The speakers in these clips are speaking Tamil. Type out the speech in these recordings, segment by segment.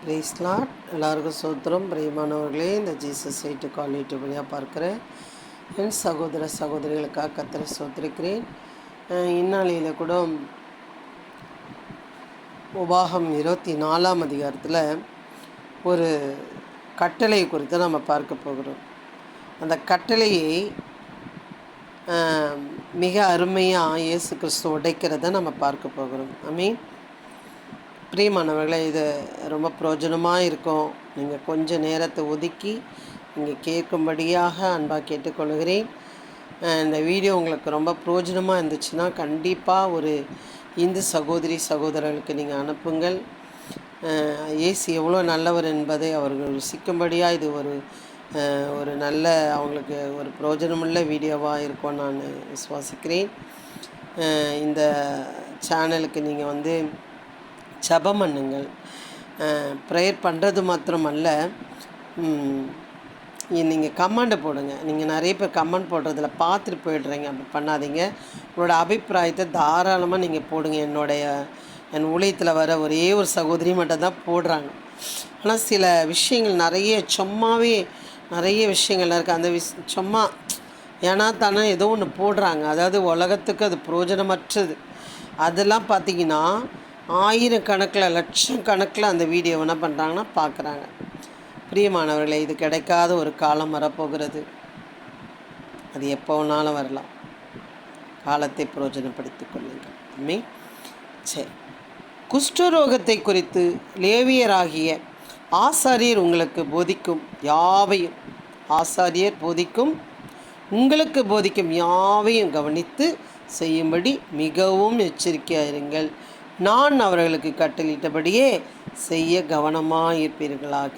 Price Lord. எல்லாருக்கும் சோத்திரம். பிரியமானவர்களே, இந்த ஜீசஸ் எயிட்டு கால் யூடியூப் வழியாக பார்க்குற என் சகோதர சகோதரிகளுக்காக கர்த்தரை சோத்திருக்கிறேன். இந்நாளையில் கூட உபாகம் 24ஆம் அதிகாரத்தில் ஒரு கட்டளை குறித்து நம்ம பார்க்க போகிறோம். அந்த கட்டளையை மிக அருமையாக இயேசு கிறிஸ்து உடைக்கிறத நம்ம பார்க்க போகிறோம். பிரியமானவர்களே, இது ரொம்ப பிரயோஜனமாக இருக்கும். நீங்கள் கொஞ்சம் நேரத்தை ஒதுக்கி நீங்கள் கேட்கும்படியாக அன்பாக கேட்டுக்கொள்கிறேன். இந்த வீடியோ உங்களுக்கு ரொம்ப பிரயோஜனமாக இருந்துச்சுன்னா கண்டிப்பாக ஒரு இந்து சகோதரி சகோதரர்களுக்கு நீங்கள் அனுப்புங்கள். இயேசு எவ்வளோ நல்லவர் என்பதை அவர்கள் ருசிக்கும்படியாக இது ஒரு நல்ல அவங்களுக்கு ஒரு பிரயோஜனமுள்ள வீடியோவாக இருக்கும் நான் விசுவாசிக்கிறேன். இந்த சேனலுக்கு நீங்கள் ஜெபம் பண்ணுங்கள். ப்ரேயர் பண்ணுறது மாத்திரமல்ல, நீங்கள் கமெண்டை போடுங்க. நீங்கள் நிறைய பேர் கமெண்ட் போடுறதில் பார்த்துட்டு போயிடுறீங்க. அப்படி பண்ணாதீங்க. உங்களோட அபிப்பிராயத்தை தாராளமாக நீங்கள் போடுங்க. என் ஊழியத்தில் வர ஒரே ஒரு சகோதரி மட்டும்தான் போடுறாங்க. ஆனால் சில விஷயங்கள் நிறைய விஷயங்கள் இருக்குது. அந்த சும்மா ஏன்னா தானே ஏதோ ஒன்று போடுறாங்க. அதாவது உலகத்துக்கு அது பிரயோஜனமற்றது. அதெல்லாம் பார்த்திங்கன்னா ஆயிரக்கணக்கில் லட்சக்கணக்கில் அந்த வீடியோ என்ன பண்ணுறாங்கன்னா பார்க்குறாங்க. பிரியமானவர்களே, இது கிடைக்காத ஒரு காலம் வரப்போகிறது. அது எப்போ வேணாலும் வரலாம். காலத்தை பிரயோஜனப்படுத்தி கொள்ளுங்கள். சரி, குஷ்டரோகத்தை குறித்து லேவியராகிய ஆசாரியர் உங்களுக்கு போதிக்கும் யாவையும் உங்களுக்கு போதிக்கும் யாவையும் கவனித்து செய்யும்படி மிகவும் எச்சரிக்கையாயிருங்கள். நான் அவர்களுக்கு கட்டளையிட்டபடியே செய்ய கவனமாயிருப்பீர்களாக.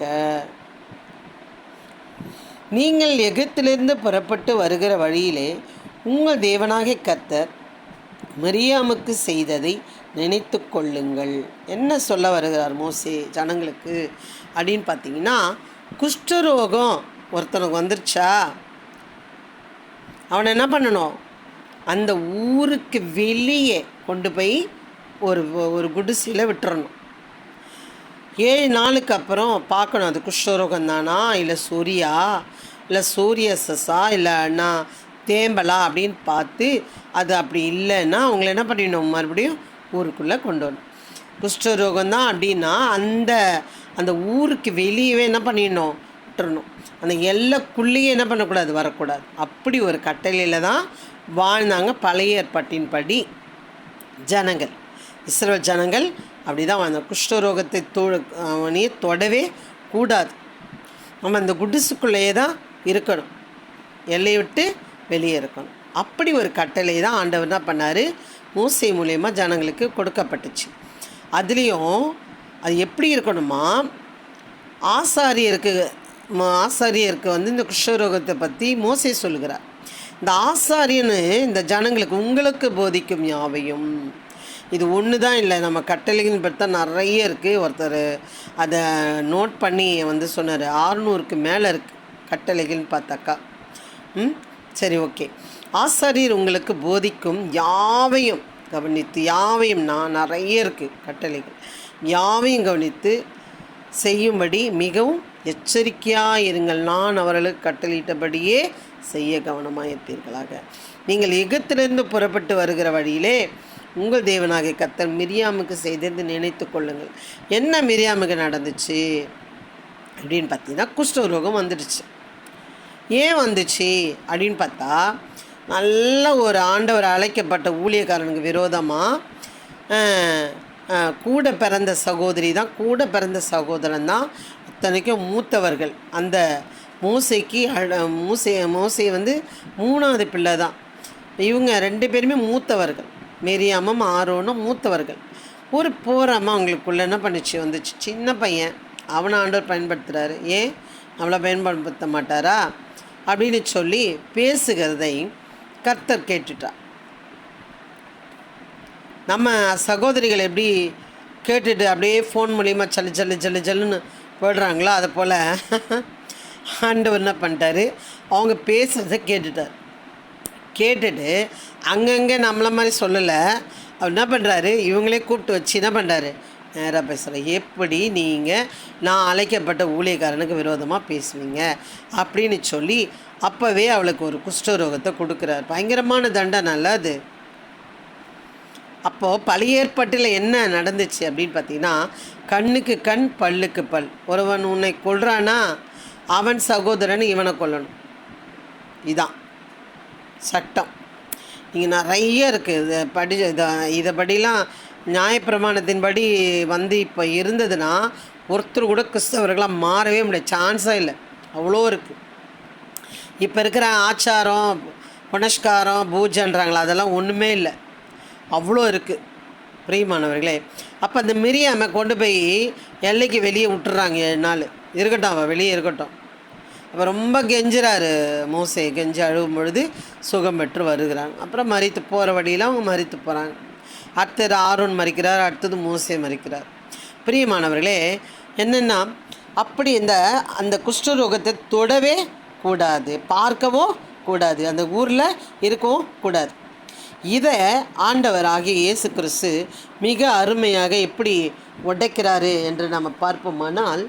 நீங்கள் எகிப்திலிருந்து புறப்பட்டு வருகிற வழியிலே உங்கள் தேவனாகிய கர்த்தர் மிரியாமுக்கு செய்ததை நினைத்து கொள்ளுங்கள். என்ன சொல்ல வருகிறார் மோசே ஜனங்களுக்கு அப்படின்னு பார்த்தீங்கன்னா, குஷ்டரோகம் ஒருத்தனுக்கு வந்துருச்சா, அவனை என்ன பண்ணணும்? அந்த ஊருக்கு வெளியே கொண்டு போய் ஒரு குடிசையில் விட்டுறணும். 7 நாளுக்கு அப்புறம் பார்க்கணும் அது குஷ்டரோகம் தானா, இல்லை சோரியாசஸா, இல்லைன்னா தேம்பலா அப்படின்னு பார்த்து அது அப்படி இல்லைன்னா அவங்கள என்ன பண்ணிடணும்? மறுபடியும் ஊருக்குள்ளே கொண்டு வரணும். குஷ்டரோகம் தான் அப்படின்னா அந்த ஊருக்கு வெளியவே என்ன பண்ணிடணும்? விட்டுறணும். அந்த எல்லைக்குள்ளேயே என்ன பண்ணக்கூடாது? வரக்கூடாது. அப்படி ஒரு கட்டளையில் தான் வாழ்ந்தாங்க பழைய ஏற்பாட்டின்படி ஜனங்கள். இஸ்ரவேல் ஜனங்கள் அப்படி தான் வாழ்ந்தாங்க. குஷ்டரோகத்தை அவனையே தொடவே கூடாது. நம்ம அந்த குடிசுக்குள்ளேயே தான் இருக்கணும், எல்லையை விட்டு வெளியே இருக்கணும். அப்படி ஒரு கட்டளை தான் ஆண்டவர் என்ன பண்ணார்? மோசே மூலயமா ஜனங்களுக்கு கொடுக்கப்பட்டுச்சு. அதுலேயும் அது எப்படி இருக்கணுமா, ஆசாரியருக்கு இந்த குஷ்டரோகத்தை பற்றி மோசே சொல்லுகிறார். இந்த ஆசாரியன்னு இந்த ஜனங்களுக்கு உங்களுக்கு போதிக்கும் யாவையும், இது ஒன்று தான் இல்லை, நம்ம கட்டளைகள் பற்றி தான் நிறைய இருக்குது. ஒருத்தர் அதை நோட் பண்ணி சொன்னார். 600க்கு மேலே இருக்குது கட்டளைகள்னு பார்த்தாக்கா. சரி, ஓகே. ஆசாரியர் உங்களுக்கு போதிக்கும் யாவையும் கவனித்து, நான் நிறைய இருக்குது கட்டளைகள், யாவையும் கவனித்து செய்யும்படி மிகவும் எச்சரிக்கையாக இருங்கள். நான் அவர்களுக்கு கட்டளையிட்டபடியே செய்ய கவனமாக இருப்பீர்களாக. நீங்கள் எகிப்திலிருந்து புறப்பட்டு வருகிற வழியிலே உங்கள் தேவனாகிய கர்த்தர் மிரியாமுக்கு செய்தது நினைத்து கொள்ளுங்கள். என்ன மிரியாமுக்கு நடந்துச்சு அப்படின்னு பார்த்தீங்கன்னா, குஷ்டரோகம் வந்துடுச்சு. ஏன் வந்துச்சு அப்படின்னு பார்த்தா, நல்ல ஒரு ஆண்டவர் அழைக்கப்பட்ட ஊழியக்காரனுக்கு விரோதமாக கூட பிறந்த சகோதரன் தான் அத்தனைக்கும் மூத்தவர்கள். அந்த மோசே 3வது பிள்ளை தான். இவங்க 2 பேருமே மூத்தவர்கள். மிரியாமும் ஆரோனும் மூத்தவர்கள். ஒரு போராமல் அவங்களுக்குள்ள என்ன வந்துச்சு, சின்ன பையன், அவனை ஆண்டவர் பயன்படுத்துகிறாரு. ஏன் அவளை பயன்படுத்த மாட்டாரா அப்படின்னு சொல்லி பேசுகிறதை கர்த்தர் கேட்டுட்டார். நம்ம சகோதரிகள் எப்படி கேட்டுட்டு அப்படியே ஃபோன் மூலிமா ஜல்லுன்னு போடுறாங்களோ, அதை போல் ஆண்டவர் என்ன பண்ணிட்டாரு, அவங்க பேசுகிறத கேட்டுட்டு அங்கங்கே நம்மளை மாதிரி சொல்லலை. அவர் என்ன பண்ணுறாரு, இவங்களே கூப்பிட்டு வச்சு என்ன பண்ணுறாரு, நேராக பேசுகிறேன். எப்படி நீங்கள் நான் அழைக்கப்பட்ட ஊழியக்காரனுக்கு விரோதமாக பேசுவீங்க அப்படின்னு சொல்லி அப்போவே அவளுக்கு ஒரு குஷ்டரோகத்தை கொடுக்குறார். பயங்கரமான தண்டனை அல்ல அது. அப்போது பழைய ஏற்பாட்டில் என்ன நடந்துச்சு அப்படின்னு பார்த்தீங்கன்னா, கண்ணுக்கு கண் பல்லுக்கு பல். ஒருவன் உன்னை கொல்றானா அவன் சகோதரன் இவனை கொல்லணும். இதான் சட்டம். இங்கே நிறைய இருக்குது. இதைப்படிலாம் நியாயப்பிரமாணத்தின்படி இப்போ இருந்ததுன்னா ஒருத்தர் கூட கிறிஸ்தவர்களாக மாறவே முடியாது. சான்ஸாக இல்லை. அவ்வளோ இருக்குது. இப்போ இருக்கிற ஆச்சாரம் புனஸ்காரம் பூஜைன்றாங்களா, அதெல்லாம் ஒன்றுமே இல்லை. அவ்வளோ இருக்குது பிரியமானவர்களே. அப்போ அந்த மிரியாமை கொண்டு போய் எல்லைக்கு வெளியே விட்டுறாங்க. 7 நாள் இருக்கட்டும், அவள் வெளியே இருக்கட்டும். அப்போ ரொம்ப கெஞ்சுறாரு மோசே. கெஞ்சி அழுகும் பொழுது சுகம் பெற்று வருகிறாங்க. அப்புறம் மரித்து போகிற வழியில் அவங்க மரித்து போகிறாங்க. அடுத்தது ஆரோன் மரிக்கிறார், அடுத்தது மோசே மரிக்கிறார். பிரியமானவர்களே, என்னென்னா அப்படி அந்த குஷ்டரோகத்தை தொடவே கூடாது, பார்க்கவோ கூடாது, அந்த ஊரில் இருக்கவும் கூடாது. இதை ஆண்டவராகிய இயேசு கிறிஸ்து மிக அருமையாக எப்படி உடைக்கிறாரு என்று நம்ம பார்ப்போமானால்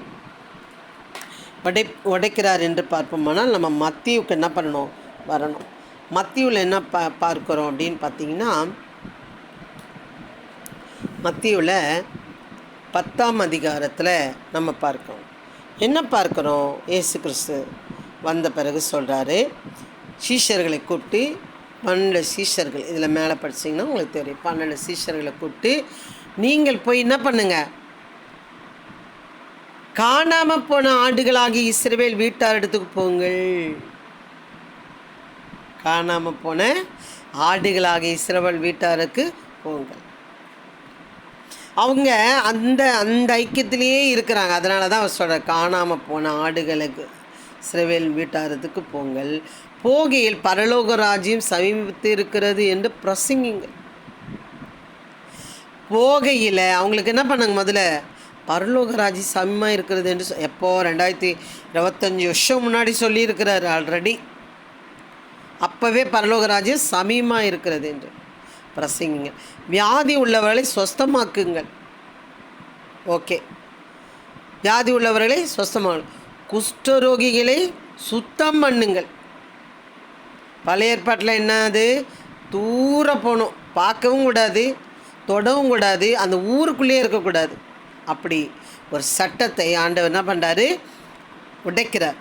என்று பார்ப்போமானால் நம்ம மத்தேயுக்கு என்ன பண்ணணும், வரணும். மத்தேயுவில் என்ன பார்க்குறோம் அப்படின்னு பார்த்தீங்கன்னா, மத்தேயுவில் 10ஆம் அதிகாரத்தில் நம்ம பார்க்குறோம். என்ன பார்க்குறோம்? இயேசு கிறிஸ்து வந்த பிறகு சொல்கிறாரு, சீஷர்களை கூப்பிட்டு 12 சீஷர்கள், இதில் மேலே படிச்சிங்கன்னா உங்களுக்கு தெரியும். 12 சீஷர்களை கூப்பிட்டு நீங்கள் போய் என்ன பண்ணுங்க, காணாமல் போன ஆடுகளாகி இஸ்ரவேல் வீட்டார் இடத்துக்கு போங்கள். காணாமல் போன ஆடுகளாகி இஸ்ரவேல் வீட்டாருக்கு போங்கள். அவங்க அந்த ஐக்கியத்திலேயே இருக்கிறாங்க. அதனால தான் அவர் சொல்கிற, காணாமல் போன ஆடுகளுக்கு இஸ்ரவேல் வீட்டாரத்துக்கு போங்கள், போகையில் பரலோக ராஜ்யம் சமீபத்து இருக்கிறது என்று பிரசங்கிங்க. போகையில் அவங்களுக்கு என்ன பண்ணாங்க, முதல்ல பரலோக ராஜ்யம் சமீபமாக இருக்கிறது என்று எப்போ 2025 வருஷம் முன்னாடி சொல்லியிருக்கிறார் ஆல்ரெடி. அப்போவே பரலோக ராஜ்யம் சமீபமாக இருக்கிறது என்று பிரசங்கிங்க. வியாதி உள்ளவர்களை சொஸ்தமாக்குங்கள். ஓகே, வியாதி உள்ளவர்களை சொஸ்தமாக, குஷ்டரோகிகளை சுத்தம் பண்ணுங்கள். பழைய ஏற்பாட்டில் என்னது, தூர போகணும், பார்க்கவும் கூடாது, தொடவும் கூடாது, அந்த ஊருக்குள்ளேயே இருக்கக்கூடாது. அப்படி ஒரு சட்டத்தை ஆண்டவர் என்ன பண்ணுறாரு, உடைக்கிறார்.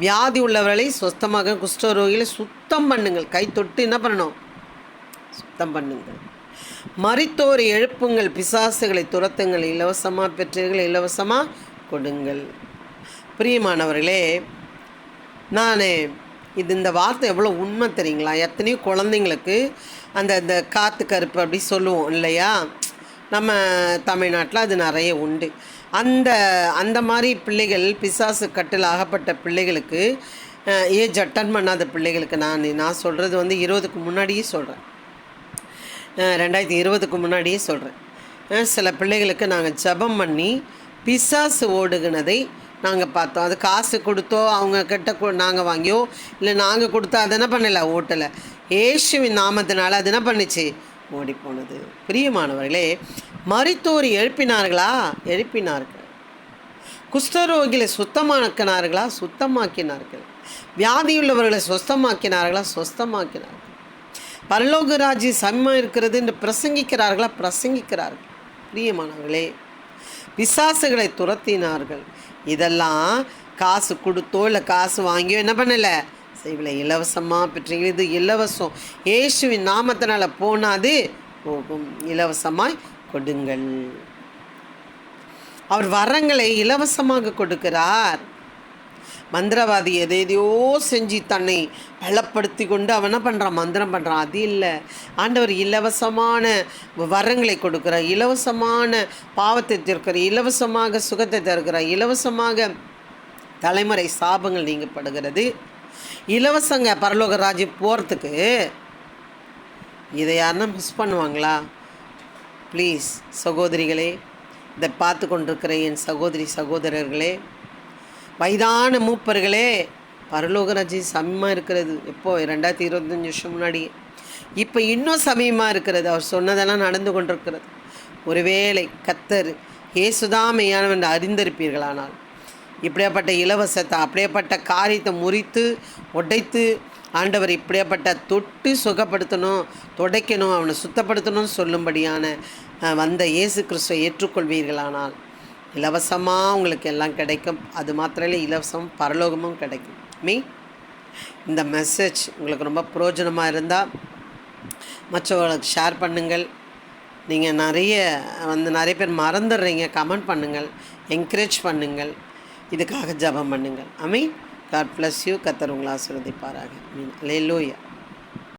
வியாதி உள்ளவர்களை சொஸ்தமாக, குஷ்டரோகிகளை சுத்தம் பண்ணுங்கள். கை தொட்டு என்ன பண்ணணும், சுத்தம் பண்ணுங்கள். மரித்தோரை எழுப்புங்கள், பிசாசுகளை துரத்துங்கள், இலவசமாக பெற்றீர்கள் இலவசமாக கொடுங்கள். பிரியமானவர்களே, நான் இந்த வார்த்தை எவ்வளோ உண்மை தெரியுங்களா? எத்தனையோ குழந்தைங்களுக்கு அந்த காற்று கருப்பு அப்படி சொல்லுவோம் இல்லையா? நம்ம தமிழ்நாட்டில் அது நிறைய உண்டு. அந்த மாதிரி பிள்ளைகள், பிசாசு கட்டில் ஆகப்பட்ட பிள்ளைகளுக்கு, ஏஜ் அட்டன் பண்ணாத பிள்ளைகளுக்கு நான் சொல்கிறது 20க்கு முன்னாடியே சொல்கிறேன், 2020க்கு முன்னாடியே சொல்கிறேன். சில பிள்ளைகளுக்கு நாங்கள் ஜெபம் பண்ணி பிசாசு ஓடுகினதை நாங்கள் பார்த்தோம். அது காசு கொடுத்தோ அவங்க கிட்ட நாங்கள் வாங்கியோ இல்லை நாங்கள் கொடுத்தோ அதை என்ன பண்ணலை, ஓட்டலை. இயேசுவின் நாமத்தினால அது என்ன பண்ணிச்சு, ஓடி போனது. பிரியமானவர்களே, மரித்தோர் எழுப்பினார்களா? எழுப்பினார்கள். குஷ்டரோகிகளை சுத்தமாக்கினார்களா? சுத்தமாக்கினார்கள். வியாதியுள்ளவர்களை சொஸ்தமாக்கினார்களா? சொஸ்தமாக்கினார்கள். பரலோக ராஜ்யம் சமமாக இருக்கிறது என்று பிரசங்கிக்கிறார்களா? பிரசங்கிக்கிறார்கள். பிரியமானவர்களே, பிசாசுகளை துரத்தினார்கள். இதெல்லாம் காசு கொடுத்தோ இல்லை காசு வாங்கியோ என்ன பண்ணலை, செய்யலை. இலவசமாக பெற்றீங்க. இது இலவசம். இயேசுவின் நாமத்தினால போனாது போகும். இலவசமாய் கொடுங்கள். அவர் வரங்களை இலவசமாக கொடுக்கிறார். மந்திரவாதி எதையோ செஞ்சு தன்னை பலப்படுத்தி கொண்டு அவன் என்ன பண்ணுறான், மந்திரம் பண்ணுறான். அது இல்லை. ஆண்டவர் இலவசமான வரங்களை கொடுக்குறார், இலவசமான பாவத்தை தீர்க்கிறார், இலவசமாக சுகத்தை தருகிறார், இலவசமாக தலைமுறை சாபங்கள் நீங்கப்படுகிறது, இலவசங்க பரலோக ராஜ்யம் போகிறதுக்கு. இதை யாருன்னா மிஸ் பண்ணுவாங்களா? ப்ளீஸ் சகோதரிகளே, இதை பார்த்து கொண்டிருக்கிற என் சகோதரி சகோதரர்களே, வயதான மூப்பர்களே, பரலோக ராஜ்யம் சமயமாக இருக்கிறது. எப்போ 2025 வருஷம் முன்னாடி, இப்போ இன்னும் சமயமாக இருக்கிறது. அவர் சொன்னதெல்லாம் நடந்து கொண்டிருக்கிறது. ஒருவேளை கர்த்தர் இயேசுதான் மெய்யானவர் என்று அறிந்திருப்பீர்களானால், இப்படியாப்பட்ட இலவசத்தை, அப்படியேப்பட்ட காரியத்தை முறித்து உடைத்து, ஆண்டவர் இப்படியாப்பட்ட தொட்டு சுகப்படுத்தணும், துடைக்கணும், அவனை சுத்தப்படுத்தணும்னு சொல்லும்படியான வந்த இயேசு கிறிஸ்துவை ஏற்றுக்கொள்வீர்களானால் இலவசமாக உங்களுக்கு எல்லாம் கிடைக்கும். அது மாத்திரம் இல்லை, இலவசம் பரலோகமும் கிடைக்கும். இந்த மெசேஜ் உங்களுக்கு ரொம்ப பிரயோஜனமாக இருந்தால் மற்றவர்களுக்கு ஷேர் பண்ணுங்கள். நீங்கள் நிறைய பேர் மறந்துடுறீங்க, கமெண்ட் பண்ணுங்கள், என்கரேஜ் பண்ணுங்கள், இதுக்காக ஜெபம் பண்ணுங்கள். God bless you. கர்த்தர் உங்களை ஆசீர்வதிப்பாராக. அல்லேலூயா.